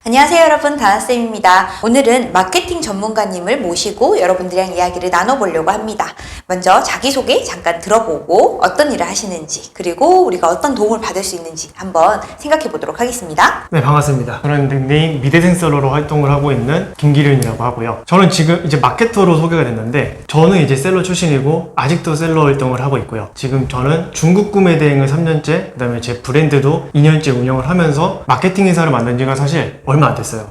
안녕하세요 여러분, 다나쌤입니다. 오늘은 마케팅 전문가님을 모시고 여러분들이랑 이야기를 나눠보려고 합니다. 먼저 자기소개 잠깐 들어보고 어떤 일을 하시는지, 그리고 우리가 어떤 도움을 받을 수 있는지 한번 생각해 보도록 하겠습니다. 네, 반갑습니다. 저는 닉네임 미대생셀러로 활동을 하고 있는 김기륜이라고 하고요. 저는 지금 이제 마케터로 소개가 됐는데, 저는 이제 셀러 출신이고 아직도 셀러 활동을 하고 있고요. 지금 저는 중국 구매 대행을 3년째, 그다음에 제 브랜드도 2년째 운영을 하면서 마케팅 회사를 만든 지가 사실 얼마 안 됐어요.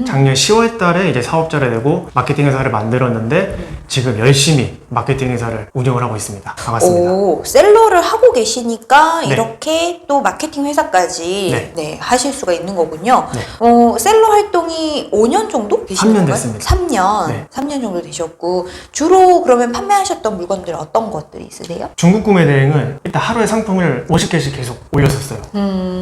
작년 10월 달에 이제 사업자를 내고 마케팅 회사를 만들었는데 지금 열심히 마케팅 회사를 운영을 하고 있습니다. 반갑습니다. 오, 셀러를 하고 계시니까 네. 이렇게 또 마케팅 회사까지 네. 하실 수가 있는 거군요. 네. 셀러 활동이 5년 정도 되시는 3년 건가요? 됐습니다. 3년. 네. 3년 정도 되셨고, 주로 그러면 판매하셨던 물건들은 어떤 것들이 있으세요? 중국 구매 대행은 일단 하루에 상품을 50개씩 계속 올렸었어요.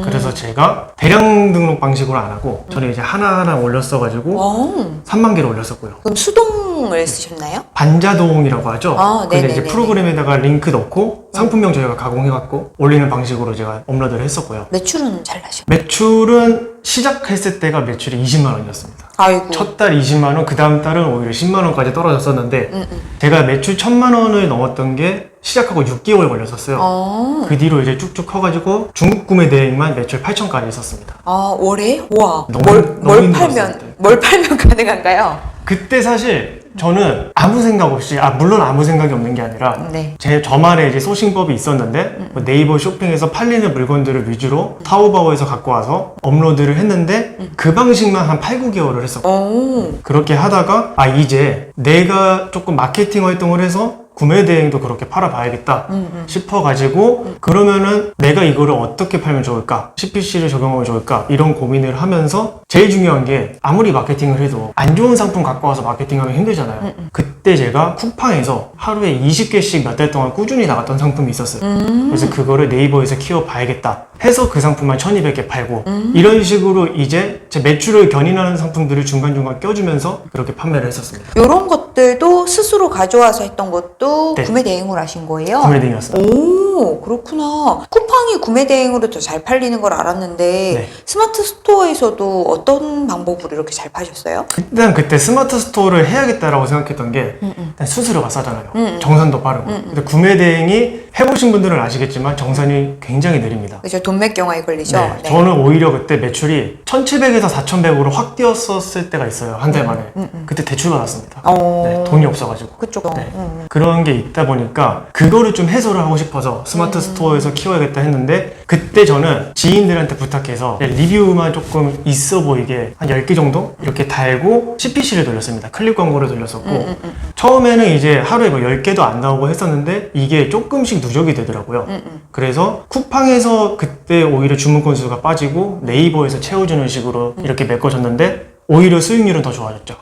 그래서 제가 대량 등록 방식으로 안 하고 저는 이제 하나하나 올렸어가지고 3만 개를 올렸었고요. 그럼 수동을 쓰셨나요? 반자동이라고 하죠. 아, 근데 네네네네. 이제 프로그램에다가 링크 넣고 상품명 저희가 가공해갖고 올리는 방식으로 제가 업로드를 했었고요. 매출은 잘 나셨나요? 매출은 시작했을 때가 매출이 20만 원이었습니다. 아이고. 첫 달 20만 원, 그 다음 달은 오히려 10만 원까지 떨어졌었는데 제가 매출 1000만 원을 넘었던 게 시작하고 6개월 걸렸었어요. 그 뒤로 이제 쭉쭉 커가지고 중국 구매 대행만 매출 8천까지 했었습니다. 아, 월에? 와. 너무 뭘 힘들었어요, 팔면, 그때. 뭘 팔면 가능한가요? 그때 사실 저는 아무 생각 없이, 물론 아무 생각이 없는 게 아니라 네. 저만의 이제 소싱법이 있었는데 뭐 네이버 쇼핑에서 팔리는 물건들을 위주로 타오바오에서 갖고 와서 업로드를 했는데 그 방식만 한 8, 9개월을 했었고, 오. 그렇게 하다가 이제 내가 조금 마케팅 활동을 해서 구매 대행도 그렇게 팔아봐야겠다 싶어가지고, 그러면은 내가 이거를 어떻게 팔면 좋을까, CPC를 적용하면 좋을까, 이런 고민을 하면서 제일 중요한 게 아무리 마케팅을 해도 안 좋은 상품 갖고 와서 마케팅하면 힘들잖아요. 그때 제가 쿠팡에서 하루에 20개씩 몇 달 동안 꾸준히 나갔던 상품이 있었어요. 그래서 그거를 네이버에서 키워봐야겠다 해서 그 상품만 1200개 팔고, 이런 식으로 이제 제 매출을 견인하는 상품들을 중간중간 껴주면서 그렇게 판매를 했었습니다. 이런 것들도 스스로 가져와서 했던 것도 네. 구매 대행으로 하신 거예요? 구매 대행이었어요. 오, 그렇구나. 쿠팡이 구매 대행으로 더 잘 팔리는 걸 알았는데, 네. 스마트 스토어에서도 어떤 방법으로 이렇게 잘 파셨어요? 일단 그때 스마트 스토어를 해야겠다라고 생각했던 게, 일단 수수료가 싸잖아요. 정산도 빠르고. 근데 구매 대행이 해보신 분들은 아시겠지만 정산이 굉장히 느립니다. 그죠, 돈맥 경화에 걸리죠? 네, 저는 오히려 그때 매출이 1700에서 4100으로 확 뛰었었을 때가 있어요. 한 달 만에. 그때 대출 받았습니다. 네, 돈이 없어가지고. 그쪽. 네. 그런 게 있다 보니까 그거를 좀 해소를 하고 싶어서 스마트 스토어에서 키워야겠다 했는데, 그때 저는 지인들한테 부탁해서 리뷰만 조금 있어 보이게 한 10개 정도 이렇게 달고 CPC를 돌렸습니다. 클릭 광고를 돌렸었고, 처음에는 이제 하루에 뭐 10개도 안 나오고 했었는데 이게 조금씩 누적이 되더라고요. 그래서 쿠팡에서 그때 오히려 주문 건수가 빠지고 네이버에서 채워주는 식으로 이렇게 메꿔졌는데 오히려 수익률은 더 좋아졌죠.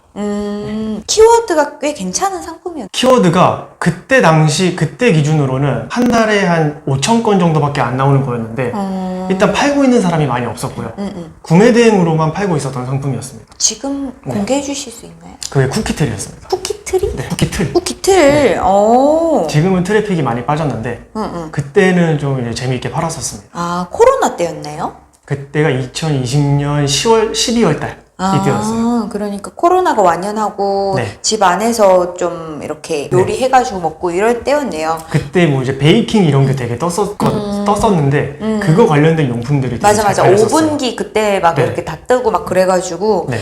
키워드가 꽤 괜찮은 상품이었죠. 키워드가 그때 당시, 그때 기준으로는 한 달에 한 5,000건 정도밖에 안 나오는 거였는데 일단 팔고 있는 사람이 많이 없었고요. 구매 대행으로만 팔고 있었던 상품이었습니다. 지금 네. 공개해 주실 수 있나요? 그게 쿠키틀이었습니다. 쿠키트리? 네, 쿠키틀. 쿠키틀. 오. 지금은 트래픽이 많이 빠졌는데 그때는 좀 이제 재미있게 팔았었습니다. 아, 코로나 때였나요? 그때가 2020년 10월, 12월 달 이때였어요. 그러니까 코로나가 완연하고 네. 집 안에서 좀 이렇게 요리해가지고 먹고 이럴 때였네요. 그때 뭐 이제 베이킹 이런 게 되게 떴었는데 그거 관련된 용품들이 되게 맞아, 잘 맞아. 팔렸었어요. 오븐기 그때 막 네. 이렇게 다 뜨고 막 그래가지고. 네.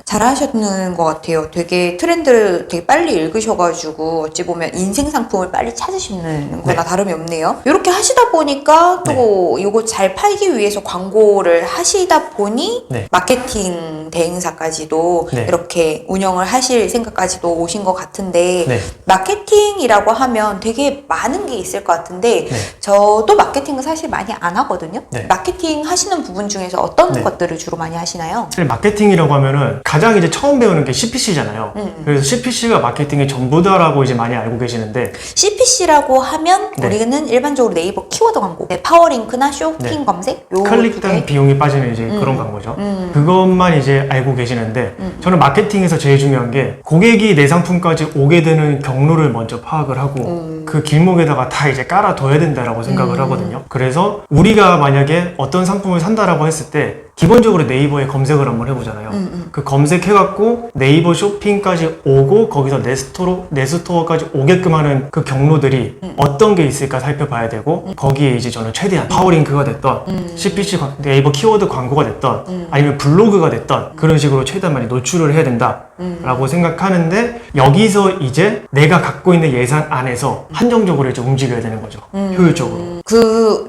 잘하셨는 것 같아요. 되게 트렌드를 되게 빨리 읽으셔가지고 어찌 보면 인생 상품을 빨리 찾으시는 거나 네. 다름이 없네요. 이렇게 하시다 보니까 또 이거 잘 팔기 위해서 광고를 하시다 보니 네. 마케팅 대행사까지도 네. 이렇게 운영을 하실 생각까지도 오신 것 같은데, 네. 마케팅이라고 하면 되게 많은 게 있을 것 같은데 네. 저도 마케팅을 사실 많이 안 하거든요. 네. 마케팅 하시는 부분 중에서 어떤 네. 것들을 주로 많이 하시나요? 사실 마케팅이라고 하면은 가장 이제 처음 배우는 게 CPC잖아요. 그래서 CPC가 마케팅의 전부다라고 이제 많이 알고 계시는데, CPC라고 하면 네. 우리는 일반적으로 네이버 키워드 광고, 파워링크나 쇼핑 네. 검색, 요 클릭당 두 개. 비용이 빠지는 이제 그런 광고죠. 그것만 이제 알고 계시는데, 저는 마케팅에서 제일 중요한 게 고객이 내 상품까지 오게 되는 경로를 먼저 파악을 하고 그 길목에다가 다 이제 깔아둬야 된다라고 생각을 하거든요. 그래서 우리가 만약에 어떤 상품을 산다라고 했을 때 기본적으로 네이버에 검색을 한번 해보잖아요. 그 검색해갖고 네이버 쇼핑까지 오고 거기서 내 스토어까지 오게끔 하는 그 경로들이 어떤 게 있을까 살펴봐야 되고 거기에 이제 저는 최대한 파워링크가 됐던 CPC 네이버 키워드 광고가 됐던 아니면 블로그가 됐던 그런 식으로 최대한 많이 노출을 해야 된다 라고 생각하는데 여기서 이제 내가 갖고 있는 예산 안에서 한정적으로 이제 움직여야 되는 거죠. 효율적으로.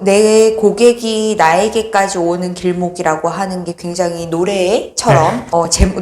내 고객이 나에게까지 오는 길목이라고 하는 게 굉장히 노래처럼,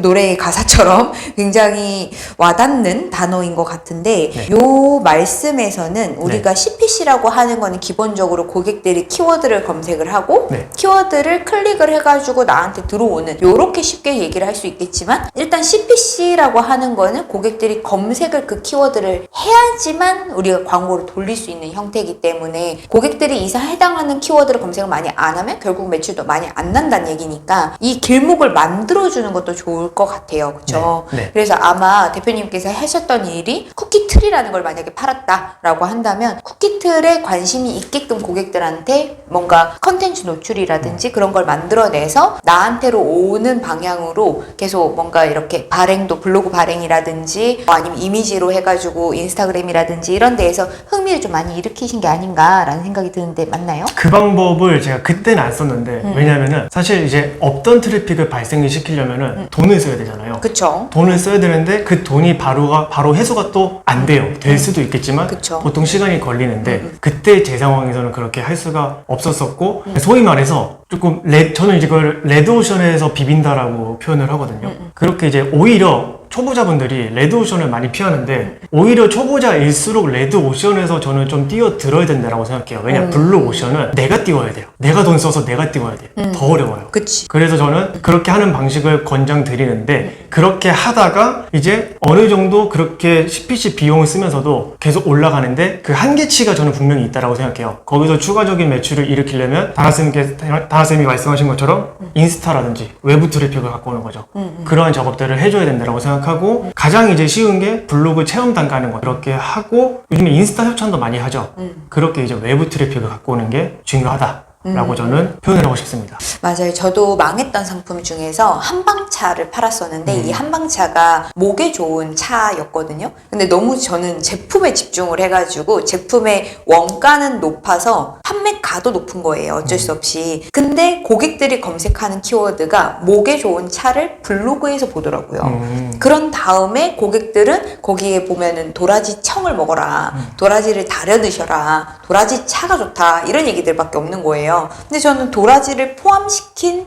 노래의 가사처럼 굉장히 와닿는 단어인 것 같은데, 요 말씀에서는 우리가 CPC라고 하는 거는 기본적으로 고객들이 키워드를 검색을 하고, 키워드를 클릭을 해가지고 나한테 들어오는, 요렇게 쉽게 얘기를 할 수 있겠지만, 일단 CPC라고 하는 거는 고객들이 검색을 그 키워드를 해야지만 우리가 광고를 돌릴 수 있는 형태이기 때문에, 고객들이 해당하는 키워드를 검색을 많이 안 하면 결국 매출도 많이 안 난다는 얘기니까 이 길목을 만들어주는 것도 좋을 것 같아요. 그렇죠? 그래서 아마 대표님께서 하셨던 일이 쿠키틀이라는 걸 만약에 팔았다라고 한다면 쿠키틀에 관심이 있게끔 고객들한테 뭔가 컨텐츠 노출이라든지 그런 걸 만들어내서 나한테로 오는 방향으로 계속 뭔가 이렇게 발행도 블로그 발행이라든지 아니면 이미지로 해가지고 인스타그램이라든지 이런 데에서 흥미를 좀 많이 일으키신 게 아닌가라는 생각이 드는데 맞나요? 그 방법을 제가 그때는 안 썼는데 왜냐면은 사실 이제 없던 트래픽을 발생시키려면은 돈을 써야 되잖아요. 그쵸. 돈을 써야 되는데 그 돈이 바로 회수가 또 안 돼요. 될 수도 있겠지만 그쵸. 보통 시간이 걸리는데 그때 제 상황에서는 그렇게 할 수가 없었었고 소위 말해서 조금 저는 이제 그걸 레드오션에서 비빈다라고 표현을 하거든요. 그렇게 이제 오히려 초보자분들이 레드오션을 많이 피하는데 오히려 초보자일수록 레드오션에서 저는 좀 뛰어들어야 된다고 생각해요. 왜냐면 블루오션은 내가 띄워야 돼요. 내가 돈 써서 내가 띄워야 돼요. 더 어려워요. 그치. 그래서 저는 그렇게 하는 방식을 권장드리는데 그렇게 하다가 이제 어느 정도 그렇게 CPC 비용을 쓰면서도 계속 올라가는데 그 한계치가 저는 분명히 있다고 생각해요. 거기서 추가적인 매출을 일으키려면 다나쌤이 말씀하신 것처럼 인스타라든지 외부 트래픽을 갖고 오는 거죠. 그러한 작업들을 해줘야 된다고 생각하고 가장 이제 쉬운 게 블로그 체험단 까는 거 그렇게 하고 요즘에 인스타 협찬도 많이 하죠. 그렇게 이제 외부 트래픽을 갖고 오는 게 중요하다. 라고 저는 표현을 하고 싶습니다. 맞아요. 저도 망했던 상품 중에서 한방차를 팔았었는데 이 한방차가 목에 좋은 차였거든요. 근데 너무 저는 제품에 집중을 해가지고 제품의 원가는 높아서 판매가도 높은 거예요. 어쩔 수 없이. 근데 고객들이 검색하는 키워드가 목에 좋은 차를 블로그에서 보더라고요. 그런 다음에 고객들은 거기에 보면은 도라지 청을 먹어라. 도라지를 다려 드셔라. 도라지 차가 좋다. 이런 얘기들밖에 없는 거예요. 근데 저는 도라지를 포함시킨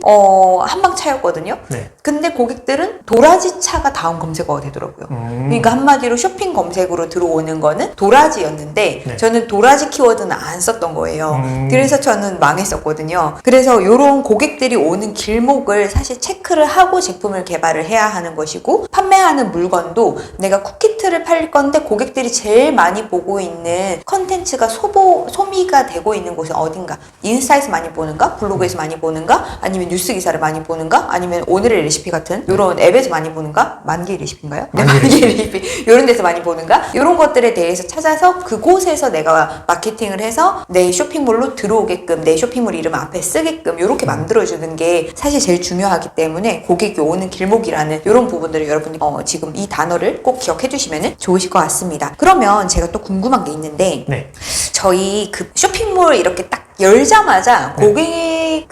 한방차였거든요. 근데 고객들은 도라지 차가 다음 검색어가 되더라고요. 그러니까 한마디로 쇼핑 검색으로 들어오는 거는 도라지였는데 저는 도라지 키워드는 안 썼던 거예요. 그래서 저는 망했었거든요. 그래서 이런 고객들이 오는 길목을 사실 체크를 하고 제품을 개발을 해야 하는 것이고 판매하는 물건도 내가 쿠키틀을 팔릴 건데 고객들이 제일 많이 보고 있는 컨텐츠가 소미가 되고 있는 곳은 어딘가 인스타에서 많이 보는가? 블로그에서 많이 보는가? 아니면 뉴스 기사를 많이 보는가? 아니면 오늘의 레시피 같은 이런 앱에서 많이 보는가? 만개의 레시피인가요? 만개의 레시피 이런 데서 많이 보는가? 이런 것들에 대해서 찾아서 그곳에서 내가 마케팅을 해서 내 쇼핑몰로 들어오게끔 내 쇼핑몰 이름 앞에 쓰게끔 이렇게 만들어주는 게 사실 제일 중요하기 때문에 고객이 오는 길목이라는 이런 부분들을 여러분이 지금 이 단어를 꼭 기억해 주시면 좋으실 것 같습니다. 그러면 제가 또 궁금한 게 있는데 저희 그 쇼핑몰 이렇게 딱 열자마자 고객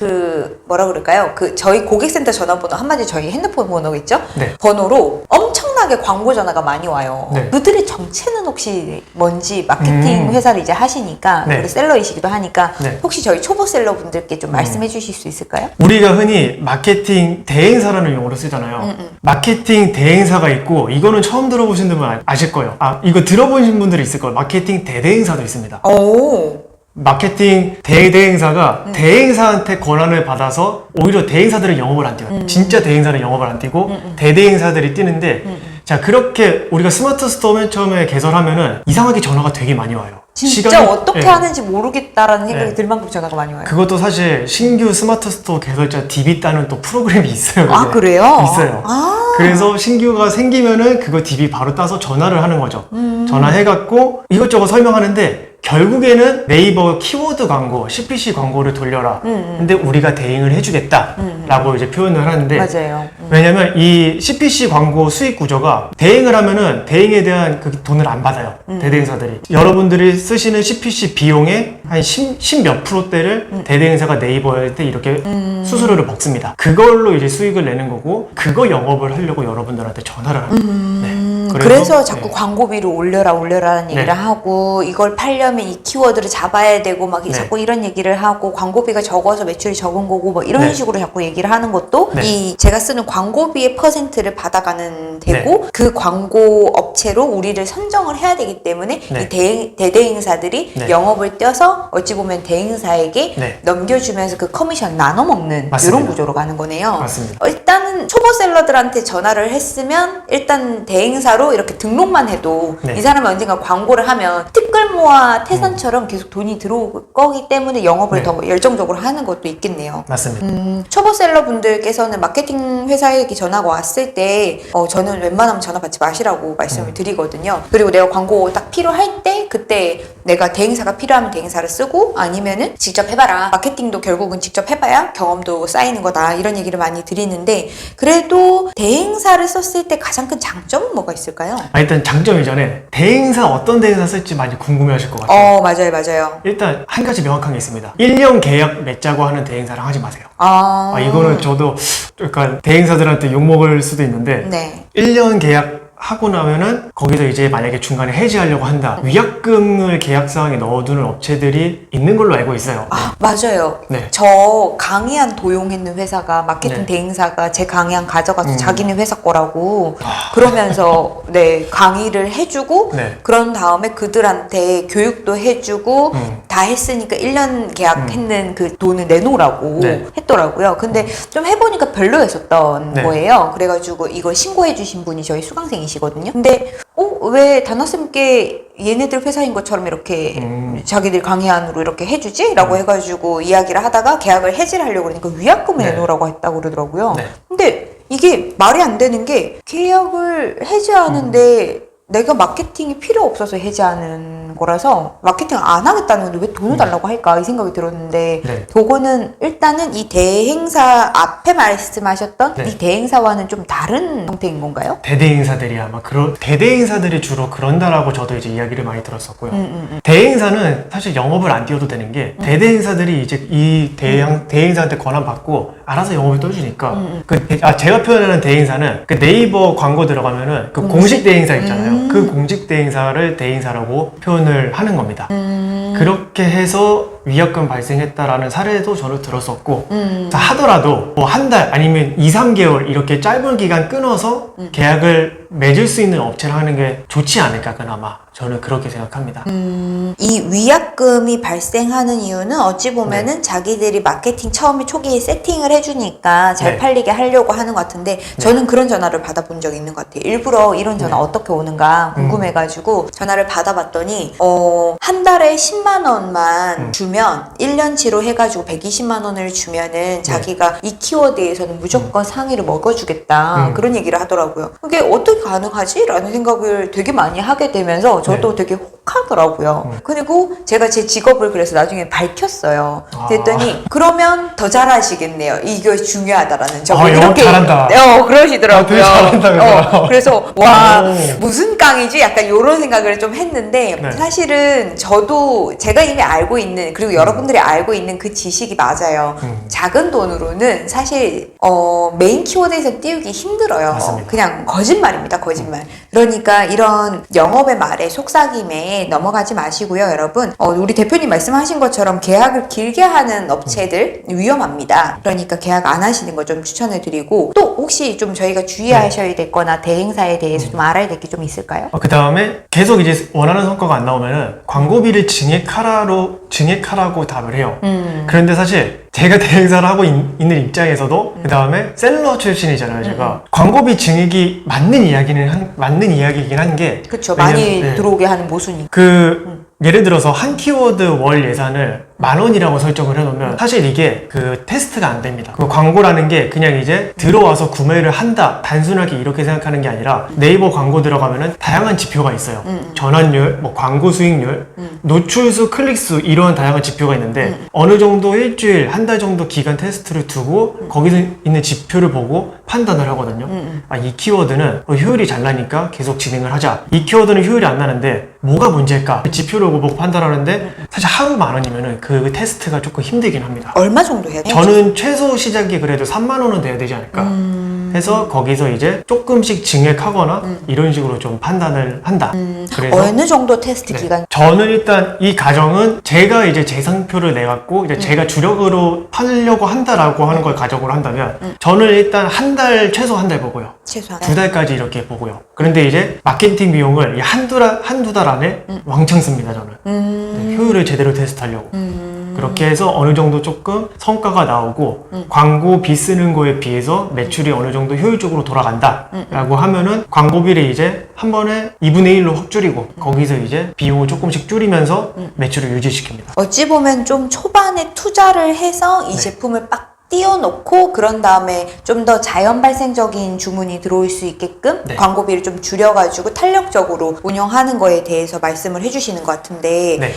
뭐라 그럴까요? 저희 고객센터 전화번호 한마디 저희 핸드폰 번호겠죠? 번호로 엄청나게 광고 전화가 많이 와요. 그들의 정체는 혹시 뭔지 마케팅 회사를 이제 하시니까 우리 셀러이시기도 하니까 혹시 저희 초보 셀러 분들께 좀 말씀해 주실 수 있을까요? 우리가 흔히 마케팅 대행사라는 용어를 쓰잖아요. 마케팅 대행사가 있고 이거는 처음 들어보신 분은 아실 거예요. 이거 들어보신 분들이 있을 거예요. 마케팅 대대행사도 있습니다. 마케팅 대행사가 대행사한테 권한을 받아서 오히려 대행사들은 영업을 안 뛰어요. 진짜 대행사는 영업을 안 뛰고 대대행사들이 뛰는데 자 그렇게 우리가 스마트 스토어 맨 처음에 개설하면은 이상하게 전화가 되게 많이 와요. 진짜 어떻게 하는지 모르겠다라는 생각이 들 만큼 전화가 많이 와요. 그것도 사실 신규 스마트 스토어 개설자 DB 따는 또 프로그램이 있어요. 그게. 그래요? 있어요. 그래서 신규가 생기면은 그거 DB 바로 따서 전화를 하는 거죠. 전화해갖고 이것저것 설명하는데 결국에는 네이버 키워드 광고, CPC 광고를 돌려라. 근데 우리가 대행을 해주겠다. 라고 이제 표현을 하는데. 맞아요. 왜냐면 이 CPC 광고 수익 구조가 대행을 하면은 대행에 대한 그 돈을 안 받아요. 대대행사들이. 여러분들이 쓰시는 CPC 비용의 한 10 몇 프로대를 대대행사가 네이버한테 이렇게 수수료를 먹습니다. 그걸로 이제 수익을 내는 거고, 그거 영업을 하려고 여러분들한테 전화를 합니다. 그래서 자꾸 광고비를 올려라는 얘기를 네. 하고, 이걸 팔려면 이 키워드를 잡아야 되고 막 네. 자꾸 이런 얘기를 하고, 광고비가 적어서 매출이 적은 거고 뭐 이런 네. 식으로 자꾸 얘기를 하는 것도 네. 이 제가 쓰는 광고비의 퍼센트를 받아가는 되고, 그 광고 업체로 우리를 선정을 해야 되기 때문에 네. 이 대대행사들이 네. 영업을 떼어서 어찌 보면 대행사에게 네. 넘겨주면서 그 커미션 나눠 먹는 맞습니다. 이런 구조로 가는 거네요. 맞습니다. 일단은 초보셀러들한테 전화를 했으면 일단 대행사로 이렇게 등록만 해도 네. 이 사람이 언젠가 광고를 하면 티끌모아 태산처럼 계속 돈이 들어올 거기 때문에 영업을 네. 더 열정적으로 하는 것도 있겠네요. 맞습니다. 초보셀러 분들께서는 마케팅 회사에게 전화가 왔을 때 저는 웬만하면 전화 받지 마시라고 말씀을 드리거든요. 그리고 내가 광고 딱 필요할 때 그때 내가 대행사가 필요하면 대행사를 쓰고, 아니면은 직접 해봐라. 마케팅도 결국은 직접 해봐야 경험도 쌓이는 거다. 이런 얘기를 많이 드리는데, 그래도 대행사를 썼을 때 가장 큰 장점은 뭐가 있을까요? 일단 장점 이전에 대행사 어떤 대행사 쓸지 많이 궁금해 하실 것 같아요. 맞아요. 일단 한 가지 명확한 게 있습니다. 1년 계약 맺자고 하는 대행사랑 하지 마세요. 이거는 저도 약간 대행사들한테 욕먹을 수도 있는데, 네. 1년 계약 하고 나면은 거기서 이제 만약에 중간에 해지하려고 한다. 위약금을 계약사항에 넣어두는 업체들이 있는 걸로 알고 있어요. 맞아요. 네. 저 강의한 도용했는 회사가 마케팅 네. 대행사가 제 강의한 가져가서 자기네 회사 거라고 그러면서 네 강의를 해주고 네. 그런 다음에 그들한테 교육도 해주고 다 했으니까 1년 계약했는 그 돈을 내놓으라고 네. 했더라고요. 근데 좀 해보니까 별로였었던 네. 거예요. 그래가지고 이걸 신고해 주신 분이 저희 수강생이시거든요. 근데 왜 다나쌤께 얘네들 회사인 것처럼 이렇게 자기들 강의안으로 이렇게 해주지? 라고 해가지고 이야기를 하다가 계약을 해지를 하려고 그러니까 위약금을 네. 내놓으라고 했다고 그러더라고요. 네. 근데 이게 말이 안 되는 게 계약을 해지하는데 내가 마케팅이 필요 없어서 해지하는 거라서 마케팅 안 하겠다는데 왜 돈을 달라고 할까 이 생각이 들었는데 네. 그거는 일단은 이 대행사 앞에 말씀하셨던 네. 이 대행사와는 좀 다른 형태인 건가요? 대대행사들이 아마 대대행사들이 주로 그런다라고 저도 이제 이야기를 많이 들었었고요. 대행사는 사실 영업을 안 뛰어도 되는 게 대대행사들이 이제 이 대행사한테 권한 받고 알아서 영업을 떠주니까 제가 표현하는 대행사는 그 네이버 광고 들어가면은 그 공식 대행사 있잖아요. 그 공식 대행사를 대행사라고 표현을 하는 겁니다. 그렇게 해서 위약금 발생했다라는 사례도 저는 들었었고 하더라도 뭐 한 달 아니면 2, 3개월 이렇게 짧은 기간 끊어서 계약을 맺을 수 있는 업체를 하는 게 좋지 않을까 그나마 저는 그렇게 생각합니다. 이 위약금이 발생하는 이유는 어찌 보면은 자기들이 마케팅 처음에 초기에 세팅을 해주니까 잘 네. 팔리게 하려고 하는 것 같은데 저는 그런 전화를 받아본 적이 있는 것 같아요. 일부러 이런 전화 어떻게 오는가 궁금해가지고 전화를 받아봤더니 한 달에 10만 원만 주면 1년치로 해가지고 120만 원을 주면은 자기가 이 키워드에서는 무조건 상위를 먹어주겠다 그런 얘기를 하더라고요. 그게 어떻게 가능하지? 라는 생각을 되게 많이 하게 되면서 저도 되게 혹하더라고요. 그리고 제가 제 직업을 그래서 나중에 밝혔어요. 그랬더니 그러면 더 잘하시겠네요. 이게 중요하다라는 점을 영업 이렇게 잘한다. 그러시더라고요. 되게 잘한다, 그래서 와 오. 무슨 깡이지? 약간 이런 생각을 좀 했는데 네. 사실은 저도 제가 이미 알고 있는 그리고 여러분들이 알고 있는 그 지식이 맞아요. 작은 돈으로는 사실 메인 키워드에서 띄우기 힘들어요. 맞습니다. 그냥 거짓말입니다. 거짓말. 그러니까 이런 영업의 말에 속삭임에 넘어가지 마시고요. 여러분 우리 대표님 말씀하신 것처럼 계약을 길게 하는 업체들 위험합니다. 그러니까 계약 안 하시는 거 좀 추천해 드리고 또 혹시 좀 저희가 주의하셔야 될 거나 대행사에 대해서 좀 알아야 될 게 좀 있을까요? 그 다음에 계속 이제 원하는 성과가 안 나오면은 광고비를 증액하라고 답을 해요. 그런데 사실 제가 대행사를 하고 있는 입장에서도 그 다음에 셀러 출신이잖아요. 제가 광고비 증액이 맞는 이야기이긴 한 게 그렇죠. 많이 들어오게 하는 모순이. 예를 들어서 한 키워드 월 예산을 10,000원이라고 설정을 해놓으면 사실 이게 그 테스트가 안 됩니다. 그 광고라는 게 그냥 이제 들어와서 구매를 한다 단순하게 이렇게 생각하는 게 아니라 네이버 광고 들어가면은 다양한 지표가 있어요. 전환율, 뭐 광고 수익률, 노출수, 클릭수 이러한 다양한 지표가 있는데 어느 정도 일주일, 한 달 정도 기간 테스트를 두고 거기서 있는 지표를 보고 판단을 하거든요. 아, 이 키워드는 효율이 잘 나니까 계속 진행을 하자. 이 키워드는 효율이 안 나는데 뭐가 문제일까? 그 지표를 보고 판단하는데 사실 하루 10,000원이면은 그 테스트가 조금 힘들긴 합니다. 얼마 정도 해야 돼요? 저는 최소 시작이 그래도 30,000원은 돼야 되지 않을까 해서 거기서 이제 조금씩 증액하거나 이런 식으로 좀 판단을 한다. 그래서 어느 정도 테스트 네. 기간? 저는 일단 이 가정은 제가 이제 제 상표를 내갖고 이제 제가 주력으로 팔려고 한다라고 하는 걸 가정으로 한다면 저는 일단 한 달, 최소 한 달 보고요. 최소한 2달까지 이렇게 보고요. 그런데 이제 마케팅 비용을 한두 달 안에 왕창 씁니다, 저는. 네, 효율을 제대로 테스트하려고. 그렇게 해서 어느 정도 조금 성과가 나오고 광고비 쓰는 거에 비해서 매출이 어느 정도 효율적으로 돌아간다 라고 하면은 광고비를 이제 한 번에 2분의 1로 확 줄이고 거기서 이제 비용을 조금씩 줄이면서 매출을 유지시킵니다. 어찌 보면 좀 초반에 투자를 해서 이 네. 제품을 빡 띄워놓고 그런 다음에 좀 더 자연 발생적인 주문이 들어올 수 있게끔 네. 광고비를 좀 줄여가지고 탄력적으로 운영하는 거에 대해서 말씀을 해주시는 것 같은데 네.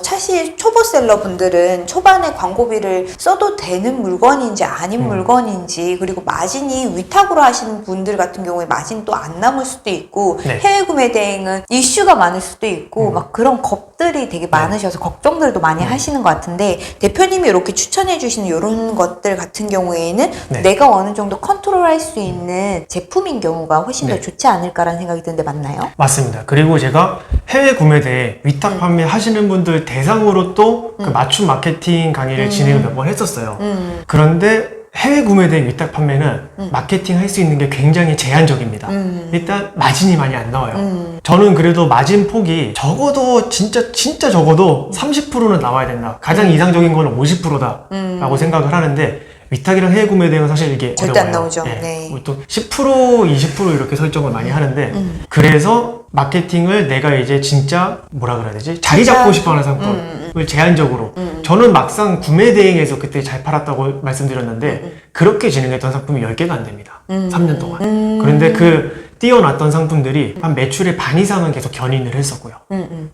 사실 초보셀러 분들은 초반에 광고비를 써도 되는 물건인지 아닌 물건인지 그리고 마진이 위탁으로 하시는 분들 같은 경우에 마진 또 안 남을 수도 있고 네. 해외 구매 대행은 이슈가 많을 수도 있고 막 그런 겁들이 되게 많으셔서 걱정들도 많이 하시는 것 같은데 대표님이 이렇게 추천해 주시는 이런 것들 같은 경우에는 네. 내가 어느 정도 컨트롤할 수 있는 제품인 경우가 훨씬 더 네. 좋지 않을까라는 생각이 드는데 맞나요? 맞습니다. 그리고 제가 해외 구매대에 위탁 판매 하시는 분들 대상으로 또 그 맞춤 마케팅 강의를 진행을 몇 번 했었어요. 그런데 해외 구매대 위탁 판매는 마케팅 할 수 있는 게 굉장히 제한적입니다. 일단 마진이 많이 안 나와요. 저는 그래도 마진 폭이 적어도 진짜 적어도 30%는 나와야 된다. 가장 이상적인 거는 50%다 라고 생각을 하는데 위탁이랑 해외 구매 대행은 사실 이게 절대 안 어려워요. 나오죠. 예. 네. 보통 10%, 20% 이렇게 설정을 많이 하는데 그래서 마케팅을 내가 이제 진짜 뭐라 그래야 되지? 자리 잡고 싶어하는 상품을 제한적으로 저는 막상 구매 대행에서 그때 잘 팔았다고 말씀드렸는데 그렇게 진행했던 상품이 10개가 안 됩니다. 3년 동안. 그런데 그 띄워놨던 상품들이 한 매출의 반 이상은 계속 견인을 했었고요.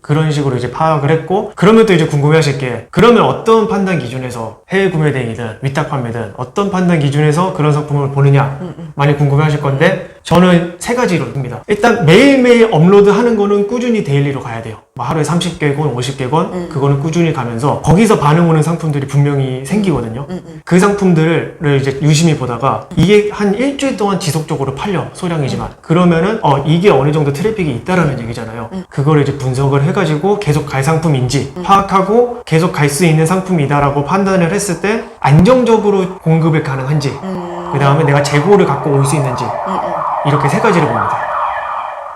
그런 식으로 이제 파악을 했고 그러면 또 이제 궁금해하실 게 그러면 어떤 판단 기준에서 해외 구매 대행이든 위탁 판매든 어떤 판단 기준에서 그런 상품을 보느냐 많이 궁금해하실 건데 저는 3가지로 듭니다. 일단 매일매일 업로드하는 거는 꾸준히 데일리로 가야 돼요. 뭐 하루에 30개건 50개건 그거는 꾸준히 가면서 거기서 반응 오는 상품들이 분명히 생기거든요. 그 상품들을 이제 유심히 보다가 이게 한 일주일 동안 지속적으로 팔려 소량이지만 그러면은 이게 어느 정도 트래픽이 있다라는 얘기잖아요. 그걸 이제 분석을 해가지고 계속 갈 상품인지 파악하고 계속 갈 수 있는 상품이다라고 판단을 했을 때 안정적으로 공급이 가능한지 그 다음에 내가 재고를 갖고 올 수 있는지 이렇게 3가지를 봅니다.